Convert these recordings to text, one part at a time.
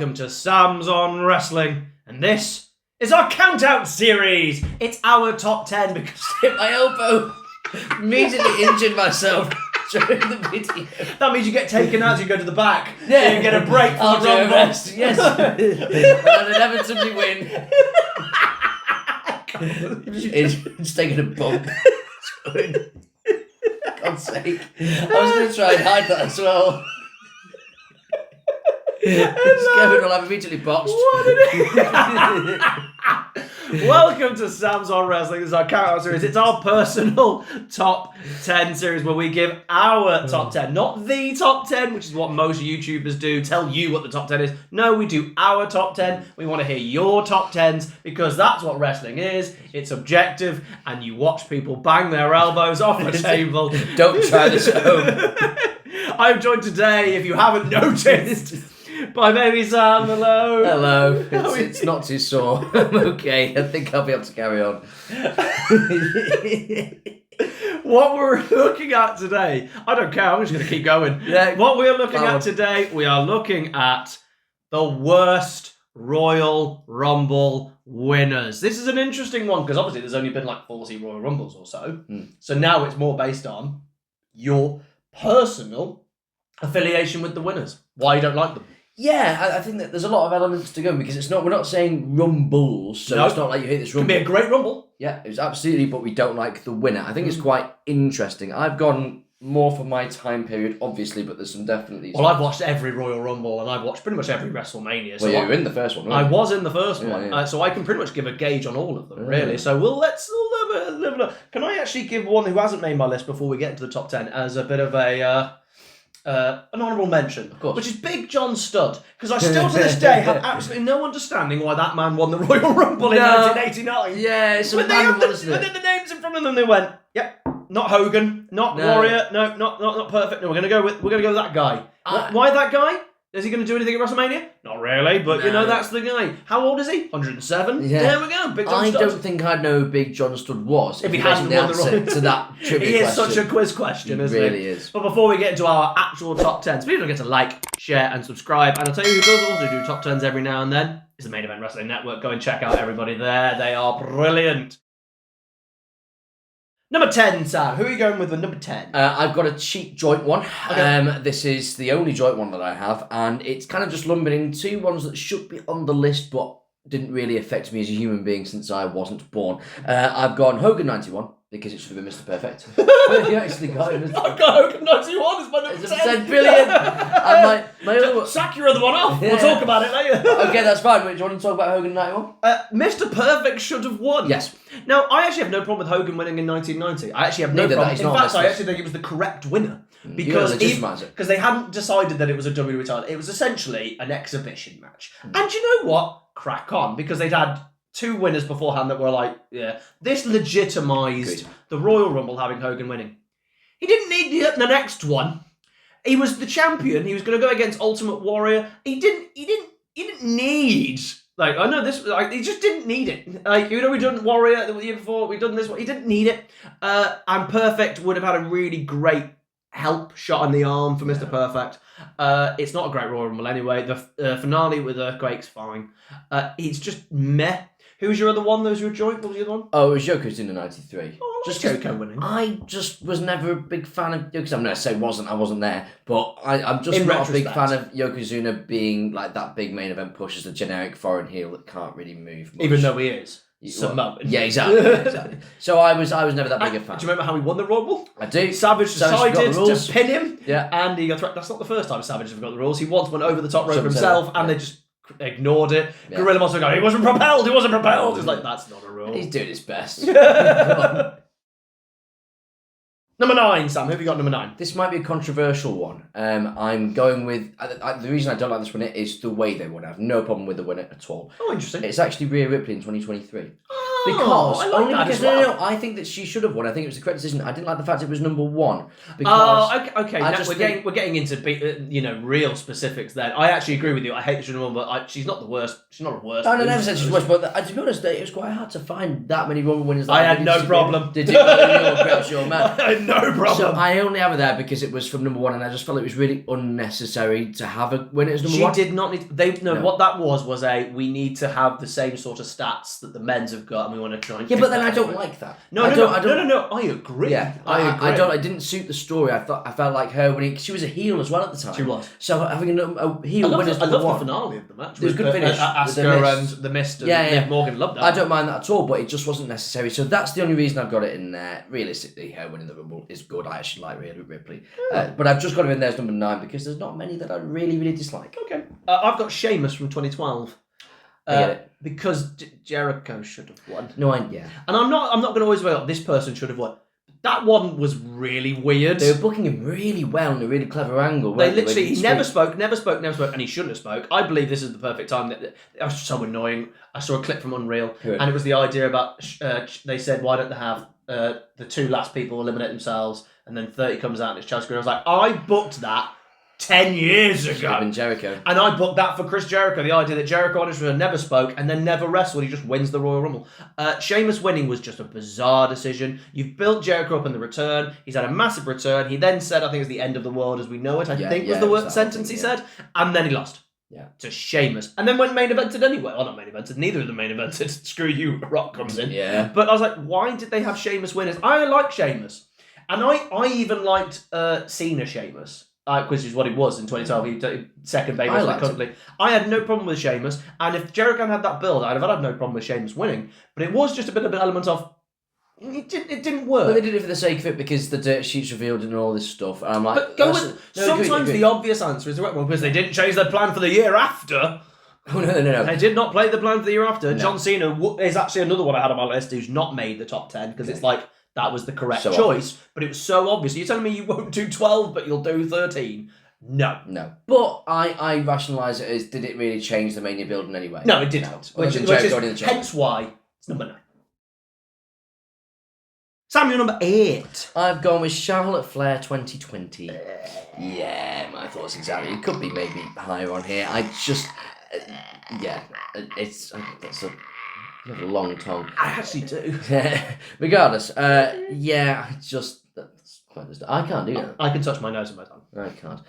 welcome to Sam's on Wrestling, and this is our count-out series. It's our top 10 because hit my elbow. Immediately injured myself during the video. That means you get taken out as you go to the back. Yeah. So you get a break from the Rumble. Rest. Yes. And I'd inevitably win. It's taking a bump. God's sake. I was going to try and hide that as well. Kevin will have immediately botched. Welcome to Sam's on Wrestling. This is our count-out series. It's our personal top 10 series where we give our top 10, not the top 10, which is what most YouTubers do, tell you what the top 10 is. No, we do our top 10. We want to hear your top 10s because that's what wrestling is. It's objective and you watch people bang their elbows off a table. Don't try this at home. I'm joined today, if you haven't noticed, by baby Sam. Hello. Hello. It's not too sore. I'm okay. I think I'll be able to carry on. What we're looking at today, I don't care, I'm just going to keep going. Yeah. What we're looking at today, we are looking at the worst Royal Rumble winners. This is an interesting one because obviously there's only been like 40 Royal Rumbles or so. So now it's more based on your personal affiliation with the winners. Why you don't like them. Yeah, I think that there's a lot of elements to go because we're not saying rumbles, so it's not like you hate this rumble. It can be a great rumble. Yeah, it's absolutely, but we don't like the winner. I think it's quite interesting. I've gone more for my time period, obviously, but there's some definitely... Well, I've watched every Royal Rumble and I've watched pretty much every WrestleMania. So you were in the first one, I was in the first one, yeah. So I can pretty much give a gauge on all of them, really. So let's live it. Can I actually give one who hasn't made my list before we get into the top 10 as a bit of an honourable mention, of course, which is Big John Studd, because I still to this day have absolutely no understanding why that man won the Royal Rumble in 1989. Yeah, it's a man who isn't it? But then the names in front of them, they went, yep, not Hogan, not Warrior, no, not Perfect. No, we're gonna go with that guy. Why that guy? Is he going to do anything at WrestleMania? Not really, but that's the guy. How old is he? 107? Yeah. There we go, Big John Studd. I don't think I'd know who Big John Studd was if he hadn't won the Royal to that trivia He is question. such a quiz question, isn't he? Really is. But before we get into our actual top 10s, please don't forget to like, share, and subscribe. And I'll tell you who does also do top 10s every now and then is the Main Event Wrestling Network. Go and check out everybody there. They are brilliant. Number 10, Sam. Who are you going with number 10? I've got a cheap joint one. Okay. This is the only joint one that I have, and it's kind of just lumbering two ones that should be on the list, but didn't really affect me as a human being since I wasn't born. I've gone Hogan 91, because it should have been Mr. Perfect. You actually got it. I've got Hogan 91 as my number 10. Brilliant. And my other one... Sack your other one off. We'll talk about it later. Okay, that's fine. Wait, do you want to talk about Hogan 91? Mr. Perfect should have won. Yes. Now, I actually have no problem with Hogan winning in 1990. I actually have no problem. In fact, I actually think it was the correct winner. Because they hadn't decided that it was a WWE title. It was essentially an exhibition match. And you know what? Crack on. Because they'd had two winners beforehand that were like, yeah, this legitimised the Royal Rumble having Hogan winning. He didn't need the next one. He was the champion. He was going to go against Ultimate Warrior. He didn't need... Like, I know this, like, he just didn't need it. Like, we done Warrior the year before, we done this one. He didn't need it. And Perfect would have had a really great help shot in the arm for Mr. Perfect. It's not a great Royal Rumble anyway. The finale with Earthquake's fine. It's just meh. Who's your other one? Those were joint? What was the other one? Oh, it was Yoko's in the 93. Oh, just Yoko winning. I just was never a big fan of Yokozuna. I'm going to say I wasn't there, but I'm just not a big fan of Yokozuna being like that big main event push as a generic foreign heel that can't really move much. Even though he is. Samoan. Yeah, exactly. So I was never that big a fan. Do you remember how he won the Rumble? I do. Savage decided to pin him. Yeah. And he got threatened. That's not the first time Savage has forgot the rules. He once went over the top rope himself and they just ignored it. Yeah. Gorilla must have gone, he wasn't propelled. It's like, that's not a rule. He's doing his best. Number 9, Sam. Who have you got number 9? This might be a controversial one. I'm going with... the reason I don't like this winner is the way they won. I have no problem with the winner at all. Oh, interesting. It's actually Rhea Ripley in 2023. Because I like that as well. I think that she should have won. I think it was the correct decision. I didn't like the fact it was number 1. Because okay. We're getting into real specifics. Then I actually agree with you. I hate that she's number 1, but she's not the worst. She's not the worst. I never said she's the worst. But to be honest, it was quite hard to find that many Rumble winners. I had no problem. Did you? Your man. I had no problem. So I only have her there because it was from number 1, and I just felt it was really unnecessary to have her win it as number 1. She did not need. What that was we need to have the same sort of stats that the men's have got, and we want to try and. Yeah, but then I don't like that. No. I agree. Yeah, I agree. It didn't suit the story. I felt like her winning. She was a heel as well at the time. She was. So having a heel win as I number 1. love the finale of the match. It was a good finish. Asuka and the Mist and Liv Morgan loved that. I don't mind that at all, but it just wasn't necessary. So that's the only reason I've got it in there. Realistically, her winning the Rumble is good. I actually like Rhea Ripley. But I've just got her in there as number 9 because there's not many that I really, really dislike. Okay. I've got Sheamus from 2012. I get it. Because Jericho should have won. Yeah. And I'm not going to always go, this person should have won. That one was really weird. They were booking him really well in a really clever angle. He never spoke, and he shouldn't have spoke. I believe this is the perfect time. That was so annoying. I saw a clip from Unreal, and it was the idea about, they said, why don't they have the 2 last people eliminate themselves, and then 30 comes out and it's Chelsea Green. I was like, I booked that 10 years ago. Even Jericho. And I booked that for Chris Jericho. The idea that Jericho honestly never spoke and then never wrestled. He just wins the Royal Rumble. Sheamus winning was just a bizarre decision. You've built Jericho up in the return. He's had a massive return. He then said, I think it's the end of the world as we know it. I think was the word sentence he said. And then he lost. Yeah. To Sheamus. And then went main evented anyway. Well, not main evented. Neither of them main evented. Screw you, Rock comes in. Yeah. But I was like, why did they have Sheamus winners? I like Sheamus. And I even liked Cena Sheamus. Which is what he was in 2012. He second baby for the company. I had no problem with Sheamus, and if Jericho had that build, I'd have had no problem with Sheamus winning. But it was just a bit of an element of it didn't work. But they did it for the sake of it because the dirt sheets revealed and all this stuff. And I'm like, but sometimes the obvious answer is the right one because they didn't change their plan for the year after. Oh no! They did not play the plan for the year after. No. John Cena is actually another one I had on my list who's not made the top 10 because it's like. That was the correct choice, obvious. But it was so obvious. You're telling me you won't do 12, but you'll do 13? No. But I rationalise it as, did it really change the Mania building anyway? No, it didn't. Which is hence why it's number 9. Sam, you're number 8. I've gone with Charlotte Flair 2020. Yeah, my thoughts exactly. It could be maybe higher on here. I just... that's a... You have a long tongue. I actually do. Regardless, I can't do that. I can touch my nose and my tongue. I can't.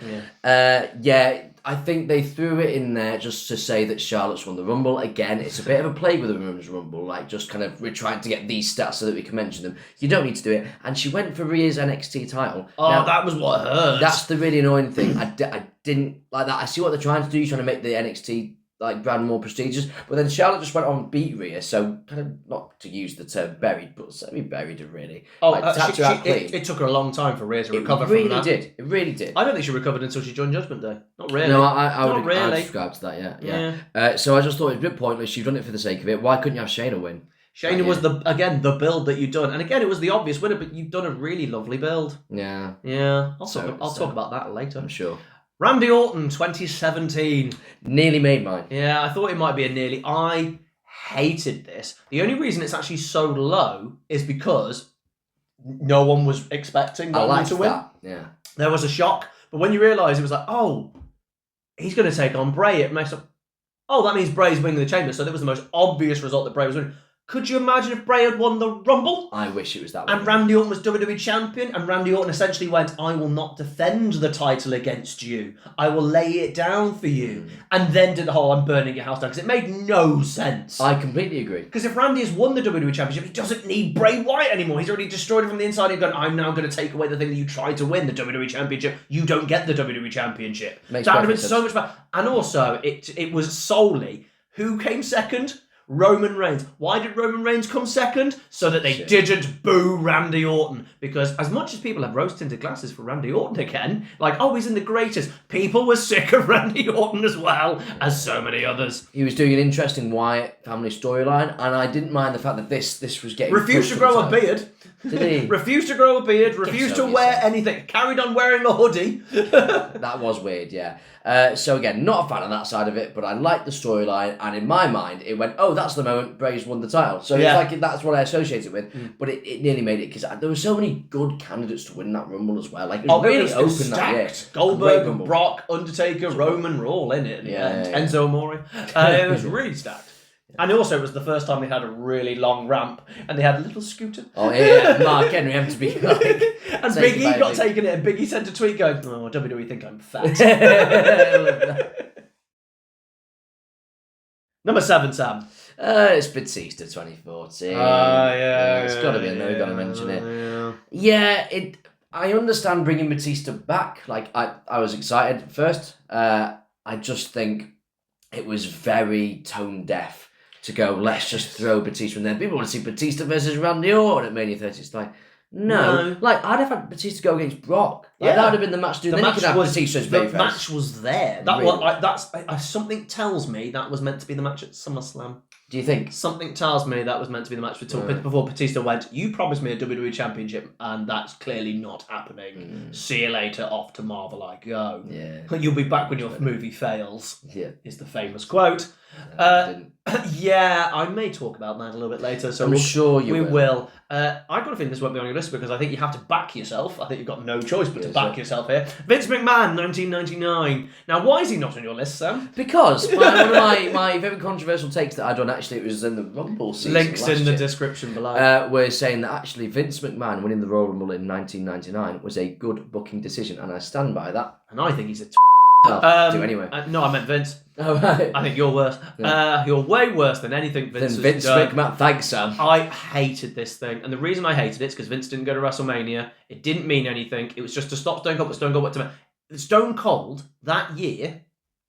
Yeah. I think they threw it in there just to say that Charlotte's won the Rumble. Again, it's a bit of a play with the Women's Rumble, like just kind of we're trying to get these stats so that we can mention them. You don't need to do it. And she went for Rhea's NXT title. Oh, now, that was what hurt. That's the really annoying thing. I didn't like that. I see what they're trying to do. You're trying to make the NXT brand more prestigious, but then Charlotte just went on and beat Rhea, so kind of not to use the term buried, but semi-buried her really. It took her a long time for Rhea to recover from that. It really did. I don't think she recovered until she joined Judgment Day. Not really. No, I'd subscribe to that, yeah. So I just thought it was a bit pointless. You've done it for the sake of it. Why couldn't you have Shayna win? Shayna was the build that you'd done, and again it was the obvious winner, but you've done a really lovely build. Yeah. I'll talk about that later. I'm sure. Randy Orton, 2017. Nearly made mine. Yeah, I thought it might be a nearly. I hated this. The only reason it's actually so low is because no one was expecting Orton to win. Yeah. There was a shock, but when you realise it was like, oh, he's going to take on Bray, it makes up. Oh, that means Bray's winning the Chamber, so that was the most obvious result that Bray was winning. Could you imagine if Bray had won the Rumble? I wish it was that way. And Randy Orton was WWE Champion, and Randy Orton essentially went, I will not defend the title against you. I will lay it down for you. And then did the whole, I'm burning your house down, because it made no sense. I completely agree. Because if Randy has won the WWE Championship, he doesn't need Bray Wyatt anymore. He's already destroyed it from the inside. He's gone, I'm now going to take away the thing that you tried to win, the WWE Championship. You don't get the WWE Championship. That would have been so much better. And also, it was solely, who came second? Roman Reigns. Why did Roman Reigns come second? So that they didn't boo Randy Orton. Because as much as people have rose-tinted glasses for Randy Orton again, like, oh, he's in the greatest, people were sick of Randy Orton as well as so many others. He was doing an interesting Wyatt family storyline, and I didn't mind the fact that this was getting... Refused to grow a beard. Did he? Refused to grow a beard, refused to wear anything, carried on wearing a hoodie. That was weird, yeah. So again, not a fan of that side of it, but I liked the storyline, and in my mind, it went, oh, that's the moment Bray's won the title. So it's like that's what I associate it with, but it nearly made it, because there were so many good candidates to win that Rumble as well. Like, it was really open stacked. that year. Goldberg, Brock, Undertaker, Roman were all in it. Enzo Amore. It was really stacked. And also, it was the first time they had a really long ramp, and they had a little scooter. Oh yeah, Mark Henry had to be like... And Big E got taken it, and Big E sent a tweet going, oh, WWE think I'm fat. Number 7, Sam. It's Batista 2014. It's got to be in there, we've got to mention it. Yeah, I understand bringing Batista back. Like, I was excited at first. I just think it was very tone deaf to go, let's just throw Batista in there. People want to see Batista versus Randy Orton at Mania 30. It's like, no. Like, I'd have had Batista go against Brock. Like, that would have been the match. The match was there. Something tells me that was meant to be the match at SummerSlam. Do you think? Something tells me that was meant to be the match before Batista went, you promised me a WWE Championship, and that's clearly not happening. See you later, off to Marvel I go. Yeah. You'll be back when your movie fails, is the famous quote. I may talk about that a little bit later. So I'm sure you will. I've got a feeling this won't be on your list, because I think you have to back yourself. I think you've got no choice but to back yourself here. Vince McMahon, 1999. Now, why is he not on your list, Sam? Because one of my very controversial takes that I'd done, actually, it was in the Rumble season. Links in the description below. We're saying that actually Vince McMahon winning the Royal Rumble in 1999 was a good booking decision, and I stand by that. And I think he's a do anyway. No, I meant Vince. Oh, right. I think you're worse. You're way worse than anything Vince has done. McMahon. Thanks, Sam. I hated this thing. And the reason I hated it is because Vince didn't go to WrestleMania. It didn't mean anything. It was just to stop Stone Cold, but Stone Cold went to Stone Cold that year,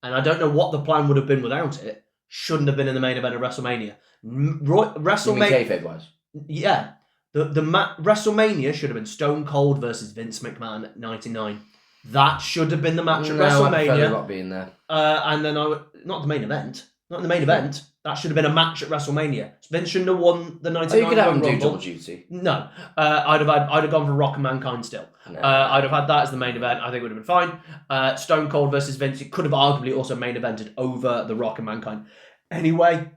and I don't know what the plan would have been without it, shouldn't have been in the main event of WrestleMania. WrestleMania. You mean kayfabe-wise? Yeah. WrestleMania should have been Stone Cold versus Vince McMahon at 99. That should have been the match at WrestleMania. I prefer not being there. And then not the main event. Not in the main event. That should have been a match at WrestleMania. Vince shouldn't have won the 99 you could have him Rumble. do double duty. No. I'd have gone for Rock and Mankind still. No. I'd have had that as the main event. I think it would have been fine. Stone Cold versus Vince. It could have arguably also main evented over the Rock and Mankind. Anyway,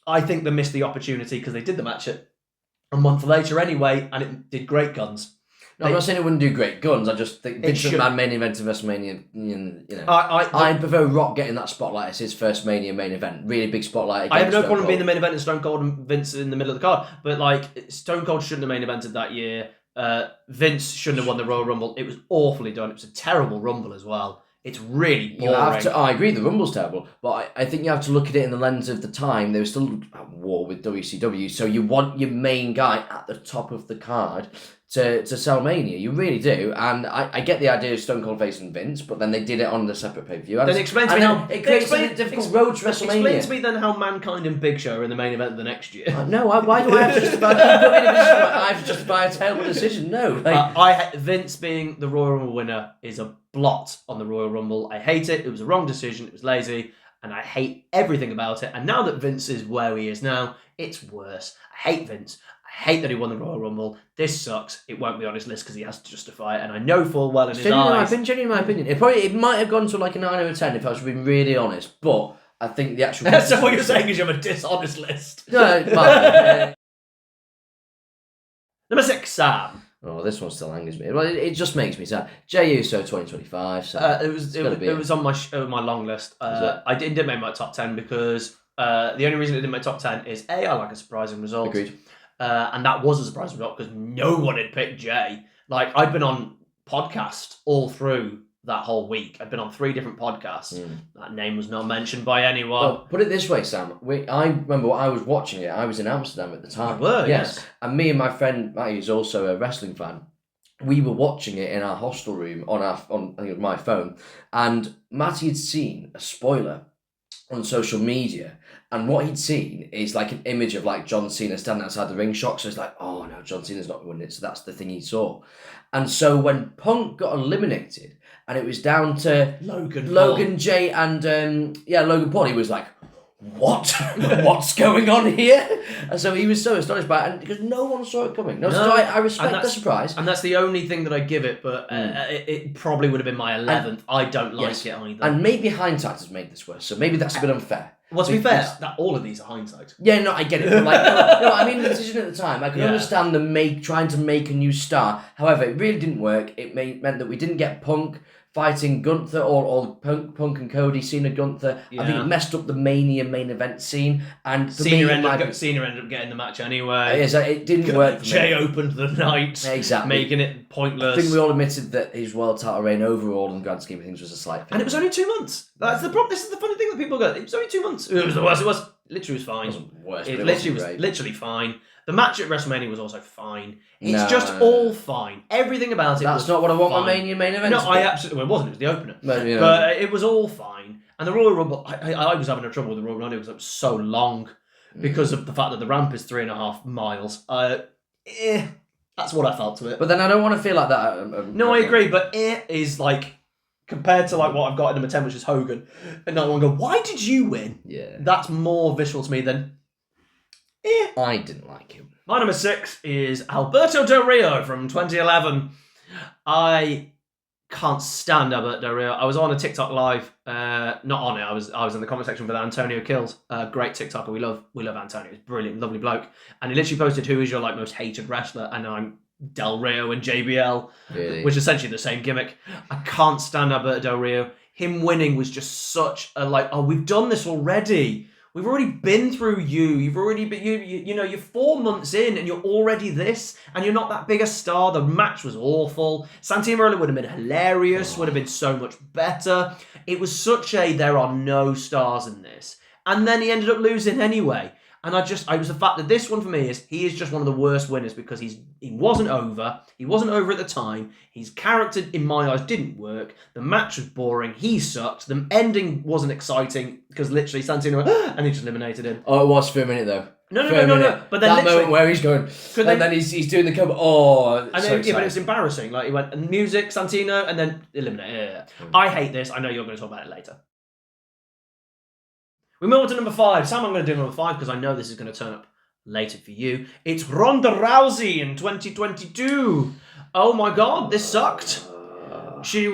I think they missed the opportunity because they did the match a month later anyway, and it did great guns. No, I'm not saying it wouldn't do great guns. I just think Vince McMahon main event of WrestleMania. I prefer Rock getting that spotlight as his first Mania main event. Really big spotlight. I have no problem being the main event and Stone Cold and Vince in the middle of the card. But like, Stone Cold shouldn't have main evented that year. Vince shouldn't have won the Royal Rumble. It was awfully done. It was a terrible Rumble as well. It's really boring. You have to. I agree, the Rumble's terrible, but I think you have to look at it in the lens of the time. They were still at war with WCW, so you want your main guy at the top of the card to sell Mania. You really do, and I get the idea of Stone Cold facing Vince, but then they did it on the separate pay-per-view. Then explain to me how it creates a difficult road to WrestleMania. Explain to me then how Mankind and Big Show are in the main event of the next year. No, why do I have to justify? I have to justify a terrible decision. No, Vince being the Royal Rumble winner is a blot on the Royal Rumble. I hate it. It was a wrong decision. It was lazy, and I hate everything about it. And now that Vince is where he is now, it's worse. I hate Vince. I hate that he won the Royal Rumble. This sucks. It won't be on his list because he has to justify it, and I know full well in his eyes. Genuinely my opinion. It might have gone to like a 9 out of 10 if I was being really honest, but I think the actual... So what you're saying is you have a dishonest list. No, Number 6, Sam. Oh, this one still angers me. Well, it just makes me sad. Jey Uso 2025. So it was on my long list. I didn't make my top 10 because the only reason it didn't make my top 10 is I like a surprising result. Agreed. And that was a surprising result because no one had picked Jey. Like, I'd been on podcast all through that whole week. I'd been on 3 different podcasts. That name was not mentioned by anyone. Well, put it this way, Sam. I remember I was watching it. I was in Amsterdam at the time. You were, yes. And me and my friend Matty, who's also a wrestling fan, we were watching it in our hostel room on I think it was my phone, and Matty had seen a spoiler on social media, and what he'd seen is like an image of like John Cena standing outside the ring shot. So it's like, oh no, John Cena's not winning it. So that's the thing he saw. And so when Punk got eliminated, and it was down to Logan, Jey, and Logan Paul, he was like, what? What's going on here? And so he was so astonished by it, and because no one saw it coming. So I respect the surprise. And that's the only thing that I give it, but it probably would have been my 11th. I don't like it either. And maybe hindsight has made this worse, so maybe that's a bit unfair. Well, to be fair, that all of these are hindsight. Yeah, no, I get it. But I mean the decision at the time. I can understand them trying to make a new star. However, it really didn't work. It meant that we didn't get Punk fighting Gunther or Punk and Cody, Cena Gunther. Yeah. I think it messed up the Mania main event scene. And Cena ended up getting the match anyway. It didn't work for me. Jay opened the night, exactly, making it pointless. I think we all admitted that his world title reign overall in the grand scheme of things was a slight thing. And it was only 2 months. That's the problem. This is the funny thing that people go, it was only 2 months. It was the worst. It was literally fine. It wasn't worse, it literally was literally fine. The match at WrestleMania was also fine. It's just all fine. Everything about it. That's not what I want my Mania main event. No, I absolutely. Well, it wasn't. It was the opener. But it was all fine. And the Royal Rumble, I was having a trouble with the Royal Rumble because it was so long because of the fact that the ramp is 3.5 miles. That's what I felt to it. But then I don't want to feel like that. No, I agree. But it is like compared to like what I've got in number 10, which is Hogan, and no one go, "Why did you win?" Yeah, that's more visual to me than. I didn't like him. My number 6 is Alberto Del Rio from 2011. I can't stand Alberto Del Rio. I was on a TikTok live, not on it. I was in the comment section with Antonio Kills, great TikToker. We love Antonio. He's brilliant, lovely bloke. And he literally posted, "Who is your most hated wrestler?" And I'm Del Rio and JBL, really? Which is essentially the same gimmick. I can't stand Alberto Del Rio. Him winning was just such a we've done this already. We've already been through you. You've already been, you're 4 months in and you're already this, and you're not that big a star. The match was awful. Santino Marella would have been hilarious, would have been so much better. It was such there are no stars in this. And then he ended up losing anyway. And I was the fact that this one for me he is just one of the worst winners because he wasn't over. He wasn't over at the time. His character, in my eyes, didn't work. The match was boring. He sucked. The ending wasn't exciting because literally Santino went, and he just eliminated him. Oh, it was for a minute though. No. But then that moment where he's going, and then he's doing the cover. Oh, and then, but it was embarrassing. Like he went and music, Santino, and then eliminated. I hate this. I know you're going to talk about it later. We move on to number 5. Sam, I'm going to do number 5 because I know this is going to turn up later for you. It's Ronda Rousey in 2022. Oh my God, this sucked. She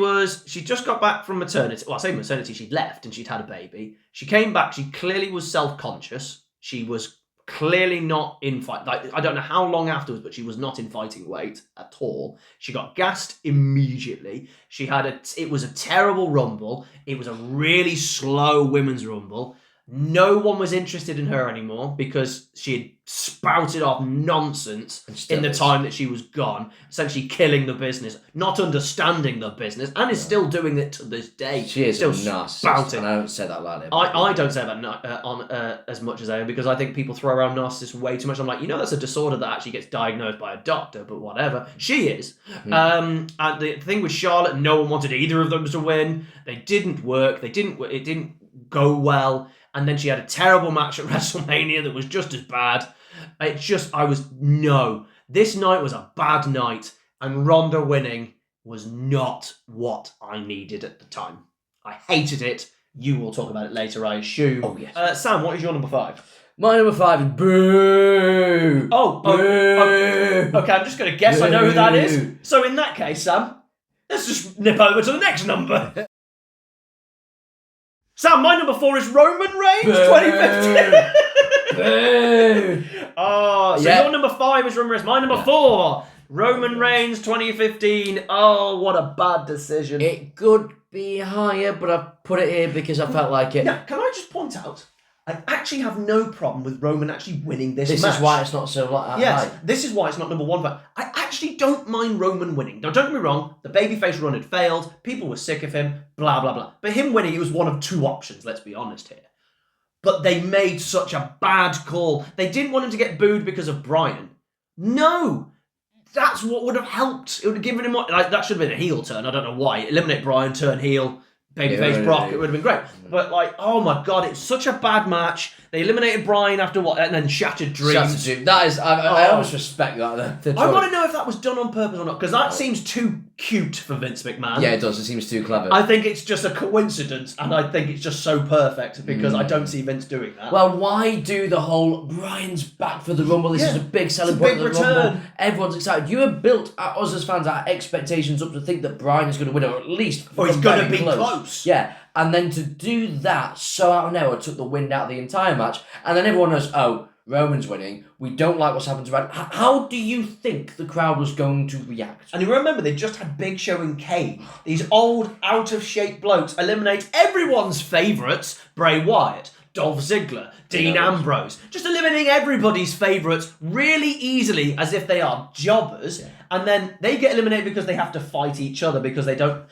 just got back from maternity. Well, I say maternity, she'd left and she'd had a baby. She came back, she clearly was self-conscious. She was clearly not in fight. I don't know how long afterwards, but she was not in fighting weight at all. She got gassed immediately. It was a terrible rumble. It was a really slow women's rumble. No one was interested in her anymore because she had spouted off nonsense in the time that she was gone, essentially killing the business, not understanding the business, and is still doing it to this day. She is still narcissist, and I don't say that loudly. I don't say that as much as I am because I think people throw around narcissist way too much. I'm like, that's a disorder that actually gets diagnosed by a doctor, but whatever. She is. And the thing with Charlotte, no one wanted either of them to win. They didn't work. It didn't go well. And then she had a terrible match at WrestleMania that was just as bad. This night was a bad night, and Ronda winning was not what I needed at the time. I hated it. You will talk about it later, I assume. Oh, yes. Sam, what is your number 5? My number 5 is Boo! Okay, I'm just going to guess. Boo. I know who that is. So in that case, Sam, let's just nip over to the next number. Sam, my number 4 is Roman Reigns, 2015. Boo! Oh, so your number 5 is Roman Reigns. My number 4, Roman Reigns, 2015. Oh, what a bad decision. It could be higher, but I put it here because I felt like it. Now, can I just point out, I actually have no problem with Roman actually winning this match. This is why it's not so high. Yes, this is why it's not number 1. But I actually don't mind Roman winning. Now, don't get me wrong, the babyface run had failed, people were sick of him, blah, blah, blah. But him winning, he was one of 2 options, let's be honest here. But they made such a bad call. They didn't want him to get booed because of Bryan. No! That's what would have helped. It would have given him... that should have been a heel turn, I don't know why. Eliminate Bryan, turn heel... Babyface Brock, it would have been great. But oh my God, it's such a bad match. They eliminated Bryan after what, and then Shattered Dreams. That is, I almost respect that. I want to know if that was done on purpose or not, because that seems too cute for Vince McMahon. Yeah, it does. It seems too clever. I think it's just a coincidence, and I think it's just so perfect because I don't see Vince doing that. Well, why do the whole Bryan's back for the Rumble? This is a big selling point of the Rumble. Everyone's excited. You have built us as fans our expectations up to think that Bryan is going to win, or at least he's going to be close. Yeah, and then to do that so out of nowhere took the wind out of the entire match, and then everyone knows, oh, Roman's winning. We don't like what's happened to Bryan. How do you think the crowd was going to react? And you remember, they just had Big Show and Kane. These old, out-of-shape blokes eliminate everyone's favourites, Bray Wyatt, Dolph Ziggler, Dean Ambrose. Just eliminating everybody's favourites really easily as if they are jobbers. Yeah. And then they get eliminated because they have to fight each other because they don't...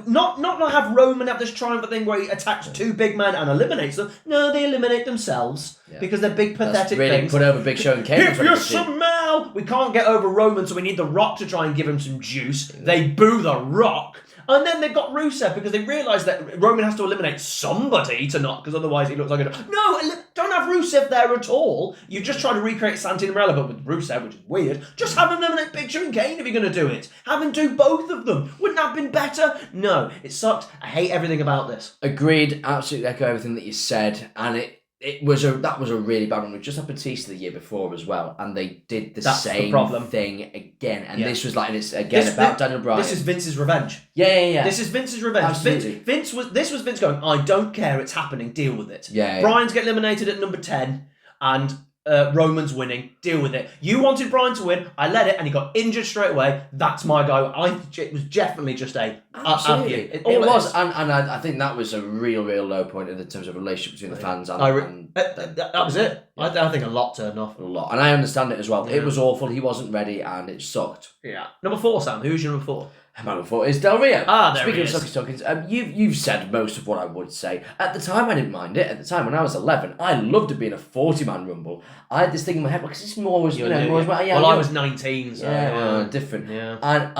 Not have Roman have this triumphant thing where he attacks two big men and eliminates them. No, they eliminate themselves because they're big, pathetic things. Put over Big Show and Kane. If you smell... We can't get over Roman, so we need The Rock to try and give him some juice. Yeah. They boo The Rock. And then they've got Rusev because they realise that Roman has to eliminate somebody to not, because otherwise he looks like a... No, don't have Rusev there at all. You just try to recreate Santino Marella, but with Rusev, which is weird. Just have him eliminate Big Show and Kane if you're going to do it. Have him do both of them. Wouldn't that have been better? No, it sucked. I hate everything about this. Agreed. Absolutely echo everything that you said. And that was a really bad one. We just had Batista the year before as well, and they did the same thing again. And this was like, it's again about Daniel Bryan. This is Vince's revenge. Yeah. This is Vince's revenge. Absolutely. This was Vince going, I don't care, it's happening, deal with it. Yeah. Bryan's getting eliminated at number 10, and Roman's winning, deal with it. You wanted Bryan to win, I let it, and he got injured straight away. That's my guy. It was definitely just absolutely. It was. And I think that was a real low point in terms of relationship between the fans and that was it. I think a lot turned off. A lot. And I understand it as well. Yeah. It was awful, he wasn't ready, and it sucked. Yeah. Number 4, Sam. Who's your number 4? Number 4 is Del Rio. Speaking of sucky tokens, you've said most of what I would say. At the time, I didn't mind it. At the time, when I was 11, I loved it being a 40-man rumble. I had this thing in my head because it's more was I was 19, so different. Yeah. And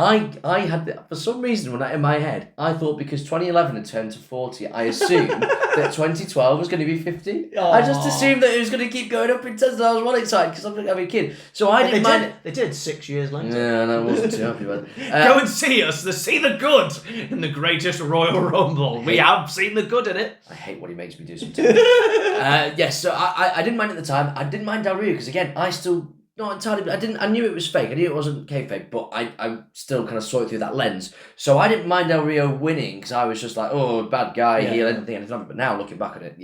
I had, for some reason, when in my head, I thought because 2011 had turned to 40, I assumed that 2012 was going to be 50. Aww. I just assumed that it was going to keep going up in terms. I was well excited because I'm a kid, so I didn't mind it. They did 6 years later. Yeah, and I wasn't too happy about it. Go and see us. See the good in the greatest Royal Rumble. We have seen the good in it. I hate what he makes me do sometimes. Yes, so I didn't mind at the time. I didn't mind Del Rio because again, I still not entirely. I knew it was fake. I knew it wasn't kayfabe, but I still kind of saw it through that lens. So I didn't mind Del Rio winning because I was just like, oh, bad guy. He didn't think anything of it. But now looking back on it,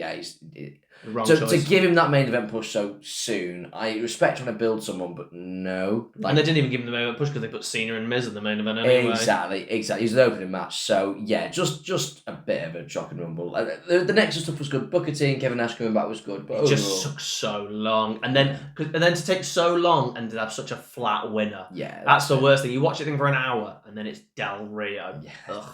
to give him that main event push so soon, I respect when I build someone, but no. And they didn't even give him the main event push because they put Cena and Miz in the main event anyway. Exactly. It's an opening match, so yeah, just a bit of a shock and rumble. The Nexus stuff was good. Booker T and Kevin Nash coming back was good, but it just took so long, and then to take so long and to have such a flat winner. Yeah, that's the worst thing. You watch it for an hour, and then it's Del Rio. Yeah. Ugh.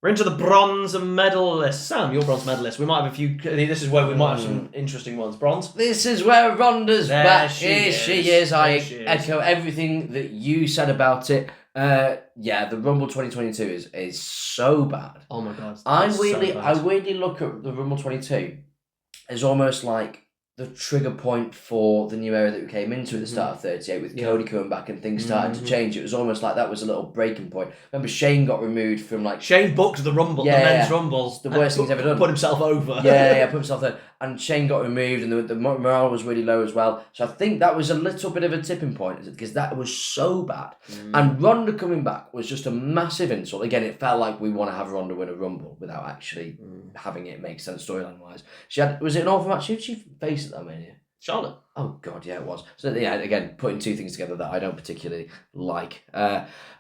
We're into the bronze medal list. Sam, your bronze medalist. We might have a few. This is where we might have some interesting ones. Bronze. This is where Ronda's back. Here she is. I echo everything that you said about it. The Rumble 2022 is so bad. Oh my god. I weirdly look at the Rumble 22 as almost like the trigger point for the new era that we came into at the start of 38 with Cody coming back and things starting to change. It was almost like that was a little breaking point. Remember Shane got removed from Shane booked the Rumble, the men's Rumbles. The worst thing he's ever done. Put himself over. Put himself there. And Shane got removed and the morale was really low as well. So I think that was a little bit of a tipping point because that was so bad. And Ronda coming back was just a massive insult. Again, it felt like we want to have Ronda win a Rumble without actually having it make sense storyline wise. Was it an awful match? Who did she face at that Mania? Charlotte. Oh god, yeah, it was. So again, putting two things together that I don't particularly like.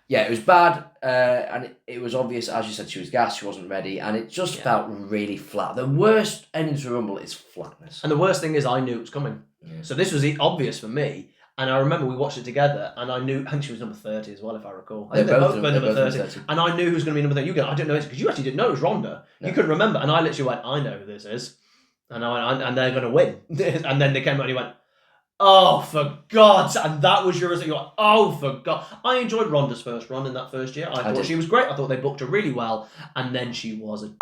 It was bad, and it was obvious, as you said, she was gassed, she wasn't ready, and it just felt really flat. The worst ending to a Rumble is flatness. And the worst thing is I knew it was coming. Yeah. So this was obvious for me, and I remember we watched it together, and I think she was number 30 as well, if I recall. I think they both were number 30. And I knew who was going to be number 30. I didn't know this, because you actually didn't know it was Ronda. No. You couldn't remember, and I literally went, I know who this is. And I went, and they're going to win. And then they came out and he went, oh, for God's... And that was your result. You went, oh, for God. I enjoyed Ronda's first run in that first year. I thought she was great. I thought they booked her really well. And then she was a...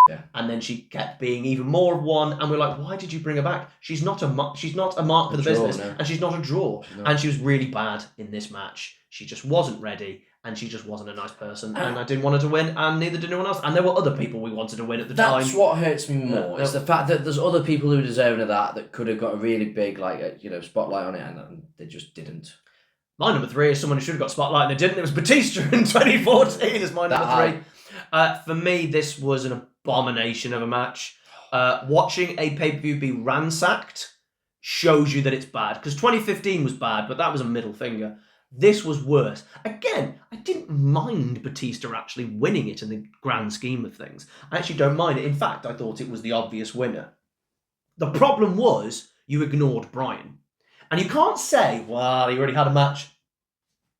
Yeah. And then she kept being even more of one, and we're like, why did you bring her back? She's not a mark for the business, and she's not a draw. And she was really bad in this match. She just wasn't ready, and she just wasn't a nice person, and I didn't want her to win, and neither did anyone else. And there were other people we wanted to win at the time. That's what hurts me more. It's the fact that there's other people who deserve that could have got a really big spotlight on it, and they just didn't. My number 3 is someone who should have got spotlight and they didn't. It was Batista in 2014 is my number 3. For me, this was an abomination of a match. Watching a pay-per-view be ransacked shows you that it's bad. Because 2015 was bad, but that was a middle finger. This was worse. Again, I didn't mind Batista actually winning it in the grand scheme of things. I actually don't mind it. In fact, I thought it was the obvious winner. The problem was you ignored Bryan. And you can't say, well, he already had a match.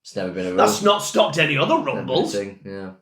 It's never been a rule. That's not stopped any other Rumbles. Yeah.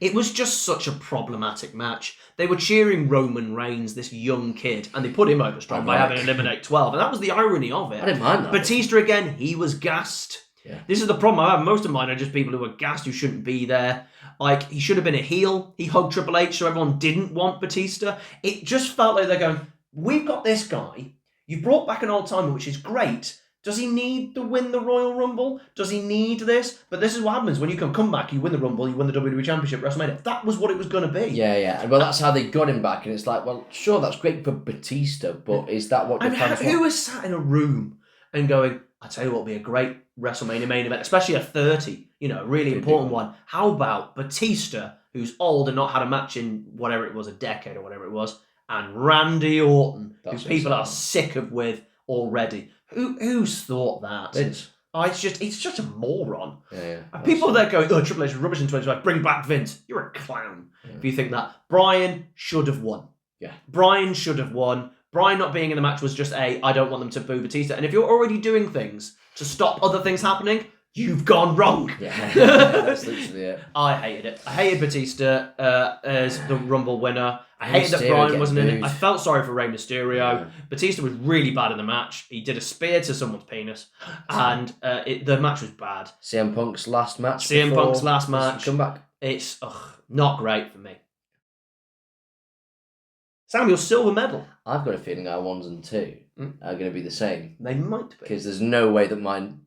It was just such a problematic match. They were cheering Roman Reigns, this young kid, and they put him over strong by having eliminate 12. And that was the irony of it. I didn't mind that. Batista, again, he was gassed. Yeah. This is the problem I have. Most of mine are just people who are gassed who shouldn't be there. Like, he should have been a heel. He hugged Triple H so everyone didn't want Batista. It just felt like they're going, we've got this guy. You've brought back an old-timer, which is great. Does he need to win the Royal Rumble? Does he need this? But this is what happens. When you can come back, you win the Rumble, you win the WWE Championship, WrestleMania. That was what it was going to be. Yeah. Well, that's how they got him back. And it's like, well, sure, that's great for Batista, but is that what your fans want? Who was sat in a room and going, I tell you what would be a great WrestleMania main event, especially a 30, a really important one. How about Batista, who's old and not had a match in whatever it was, a decade or whatever it was, and Randy Orton, who people are sick of with already. Who's thought that? Vince. He's just a moron. Yeah. And people that go, Triple H is rubbish in 2025, bring back Vince. You're a clown if you think that. Bryan should have won. Yeah. Bryan should have won. Bryan not being in the match was just I don't want them to boo Batista. And if you're already doing things to stop other things happening, you've gone wrong. Yeah, that's literally it. I hated it. I hated Batista as the Rumble winner. I hated that Bryan wasn't in it. I felt sorry for Rey Mysterio. Yeah. Batista was really bad in the match. He did a spear to someone's penis. And the match was bad. CM Punk's last match. Comeback. It's not great for me. Samuel, silver medal. I've got a feeling our 1s and 2 are going to be the same. They might be. Because there's no way that mine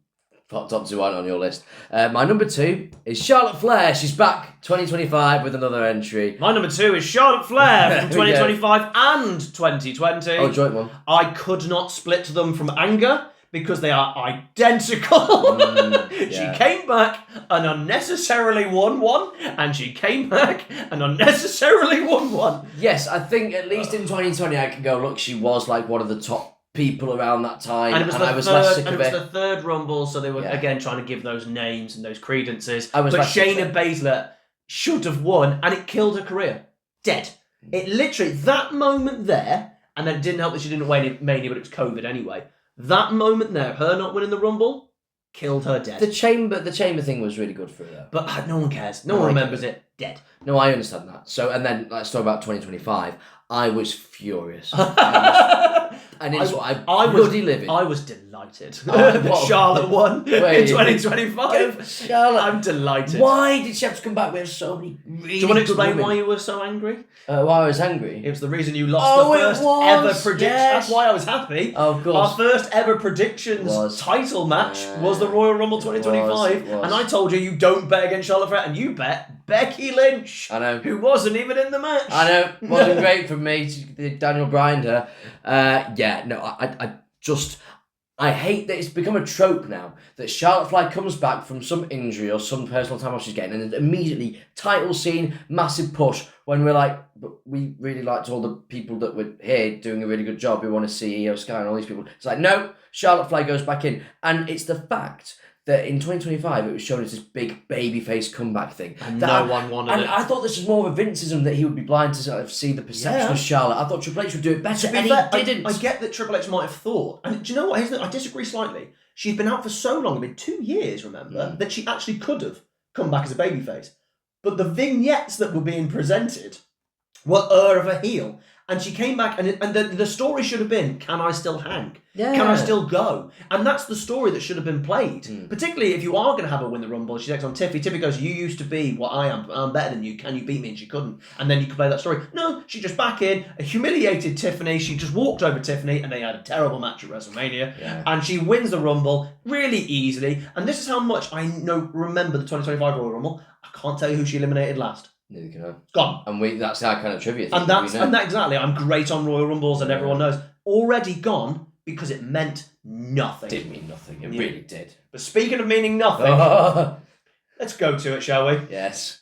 top 2 aren't on your list. My number 2 is Charlotte Flair. She's back 2025 with another entry. My number 2 is Charlotte Flair from 2025 and 2020. Oh, joint one. I could not split them from anger because they are identical. She came back and unnecessarily won one, and she came back and unnecessarily won one. Yes, I think at least in 2020 I can go, look, she was like one of the top people around that time, and I was less sick of it. It was the third Rumble, so they were again trying to give those names and those credences. But Shayna Baszler should have won, and it killed her career. Dead. It literally, that moment there, and then it didn't help that she didn't win Mania, but it was COVID anyway. That moment there, her not winning the Rumble, killed her dead. The chamber thing was really good for her. But no one cares. No one remembers it. Dead. No, I understand that. So, and then let's talk about 2025. I was furious. And it's I bloody livid. I was delighted that Charlotte won in 2025. Charlotte. I'm delighted. Why did she have to come back? We have so many really Do you want to explain why you were so angry? Why I was angry? It was the reason you lost the first ever prediction. Yes. That's why I was happy. Oh, of course. Our first ever predictions title match was the Royal Rumble 2025. And I told you don't bet against Charlotte Flair, and you bet Becky Lynch. I know. Who wasn't even in the match. I know. Wasn't great for me. Daniel Bryan her. I hate that it's become a trope now that Charlotte Flair comes back from some injury or some personal time off she's getting, and immediately title scene, massive push, when we're like, but we really liked all the people that were here doing a really good job. We want to see Io Sky and all these people. It's like, no, Charlotte Flair goes back in. And it's the fact that in 2025 it was shown as this big babyface comeback thing. And no one wanted it. And I thought this was more of a Vinceism, that he would be blind to sort of see the perception of Charlotte. I thought Triple H would do it better, and he didn't. I get that Triple H might have thought, and do you know what? I disagree slightly. She's been out for so long, it's been 2 years, remember, that she actually could have come back as a babyface. But the vignettes that were being presented were her of a heel. And she came back, and the story should have been, can I still hang? Yeah. Can I still go? And that's the story that should have been played. Particularly if you are going to have her win the Rumble. She takes on Tiffy. Tiffy goes, you used to be what I am. I'm better than you. Can you beat me? And she couldn't. And then you could play that story. No, she just back in, humiliated Tiffany. She just walked over Tiffany, and they had a terrible match at WrestleMania. Yeah. And she wins the Rumble really easily. And this is how much I remember the 2025 Royal Rumble. I can't tell you who she eliminated last. Neither can I. Gone. And that's our kind of trivia thing. And that exactly. I'm great on Royal Rumbles, and everyone knows. Already gone because it meant nothing. It did mean nothing. It really did. But speaking of meaning nothing, let's go to it, shall we? Yes.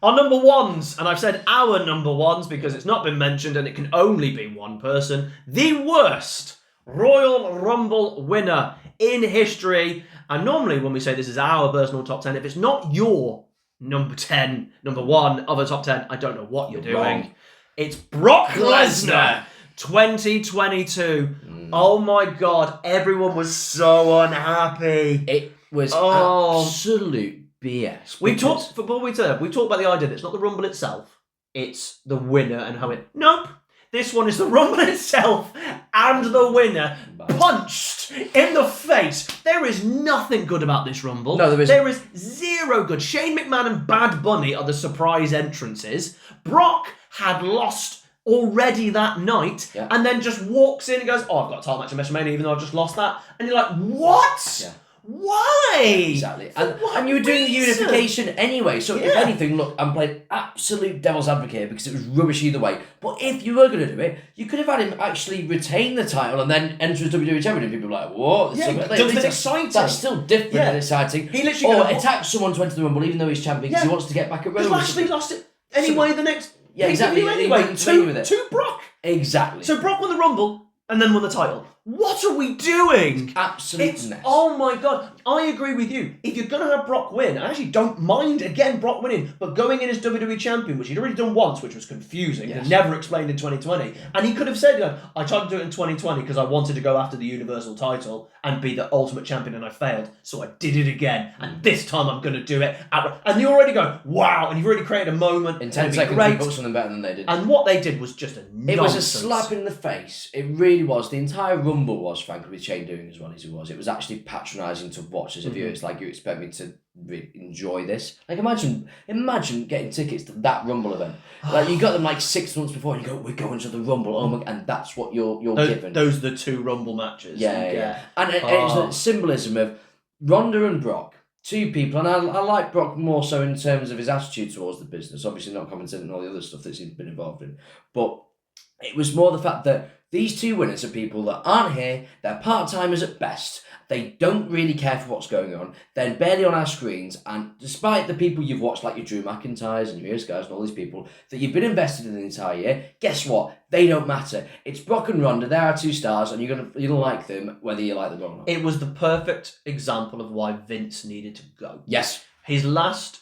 Our number ones, and I've said our number ones because it's not been mentioned and it can only be one person. The worst Royal Rumble winner in history. And normally when we say this is our personal top 10, if it's not your number 10, number 1 of a top 10, I don't know what you're doing. Wrong. It's Brock Lesnar, 2022. Oh my God, everyone was so unhappy. It was absolute BS. We talked about the idea that it's not the Rumble itself, it's the winner and how it... Nope. This one is the Rumble itself and the winner punched in the face. There is nothing good about this Rumble. No, there isn't. There is zero good. Shane McMahon and Bad Bunny are the surprise entrances. Brock had lost already that night and then just walks in and goes, I've got a title match in WrestleMania even though I've just lost that. And you're like, what? Yeah. Why? Exactly. And you were doing the unification anyway. So if anything, look, I'm playing absolute devil's advocate because it was rubbish either way. But if you were going to do it, you could have had him actually retain the title and then enter as WWE champion. And people were like, what? It's exciting. That's still different and exciting. He literally attack someone to enter the Rumble even though he's champion because he wants to get back at Roman. Lashley lost it anyway the next... Yeah, exactly. Anyway, to Brock. Exactly. So Brock won the Rumble and then won the title. What are we doing? Absolute mess. Oh my God. I agree with you. If you're going to have Brock win, I actually don't mind, again, Brock winning, but going in as WWE champion, which he'd already done once, which was confusing, and never explained in 2020. And he could have said, I tried to do it in 2020 because I wanted to go after the Universal title and be the ultimate champion, and I failed. So I did it again. And this time I'm going to do it. And you already go, wow. And you've already created a moment. In 10 seconds, you put something better than they did. And what they did was just a nonsense. It was a slap in the face. It really was. The entire Rumble was, frankly, with Shane doing as well as he was. It was actually patronising to watch as a viewer. It's like you expect me to really enjoy this. Like imagine getting tickets to that Rumble event. Like you got them like 6 months before, and you go, "We're going to the Rumble." Oh my! And that's what you're given. Those are the 2 Rumble matches. Yeah. And it's the symbolism of Ronda and Brock. 2 people, and I like Brock more so in terms of his attitude towards the business. Obviously, not commenting on all the other stuff that he's been involved in, but it was more the fact that these 2 winners are people that aren't here. They're part-timers at best. They don't really care for what's going on. They're barely on our screens. And despite the people you've watched, like your Drew McIntyres and your Heroes guys and all these people that you've been invested in the entire year, guess what? They don't matter. It's Brock and Ronda. They're our 2 stars, and you're gonna like them whether you like them or not. It was the perfect example of why Vince needed to go. Yes. His last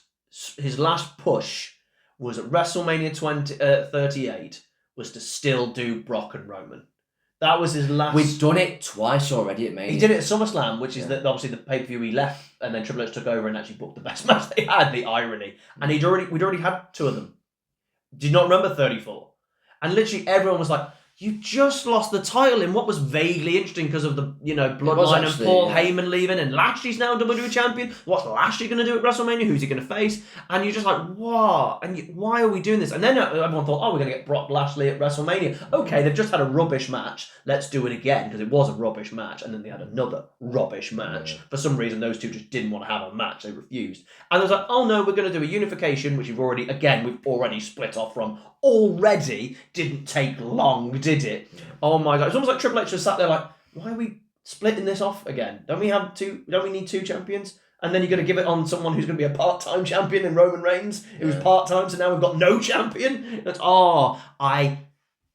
push was at WrestleMania 38 was to still do Brock and Roman. That was his last... We've done it twice already at Mania. He did it at SummerSlam, which is obviously the pay-per-view he left, and then Triple H took over and actually booked the best match they had, the irony. And we'd already had 2 of them. Did not remember 34. And literally everyone was like, you just lost the title in what was vaguely interesting because of the, Bloodline and Paul Heyman leaving, and Lashley's now WWE champion. What's Lashley going to do at WrestleMania? Who's he going to face? And you're just like, what? And why are we doing this? And then everyone thought, we're going to get Brock Lashley at WrestleMania. Okay, they've just had a rubbish match. Let's do it again, because it was a rubbish match. And then they had another rubbish match. Yeah. For some reason, those 2 just didn't want to have a match. They refused. And they was like, oh no, we're going to do a unification, which we've already split off from. Already didn't take long, did it? Oh my God. It's almost like Triple H just sat there like, why are we splitting this off again? Don't we need 2 champions? And then you're going to give it on someone who's going to be a part-time champion in Roman Reigns. It was part-time, so now we've got no champion. I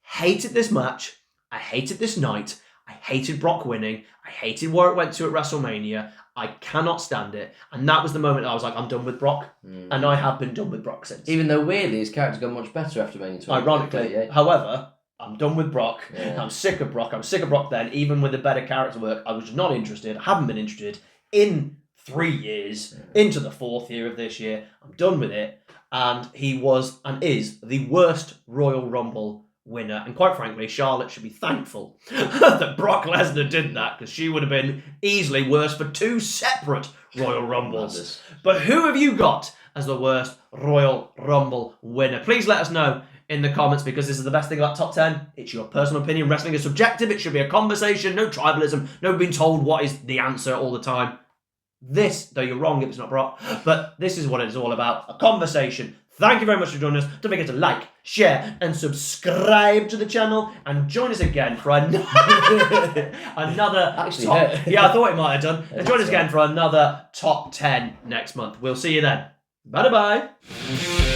hated this match. I hated this night. I hated Brock winning. I hated where it went to at WrestleMania. I cannot stand it. And that was the moment I was like, I'm done with Brock. And I have been done with Brock since. Even though weirdly his character's got much better after Mania 20. Ironically. However, I'm done with Brock. I'm sick of Brock. I was sick of Brock then. Even with the better character work, I was not interested. I haven't been interested in 3 years, into the 4th year of this year. I'm done with it. And he was and is the worst Royal Rumble winner. And quite frankly, Charlotte should be thankful that Brock Lesnar did that, because she would have been easily worse for 2 separate Royal Rumbles. But who have you got as the worst Royal Rumble winner? Please let us know in the comments, because this is the best thing about Top 10. It's your personal opinion. Wrestling is subjective. It should be a conversation. No tribalism. No being told what is the answer all the time. This, though you're wrong if it's not Brock, but this is what it's all about. A conversation. Thank you very much for joining us. Don't forget to like, share, and subscribe to the channel. And join us again for another Actually, top... Yeah, I thought it might have done. And join us again for another Top 10 next month. We'll see you then. Bye-bye.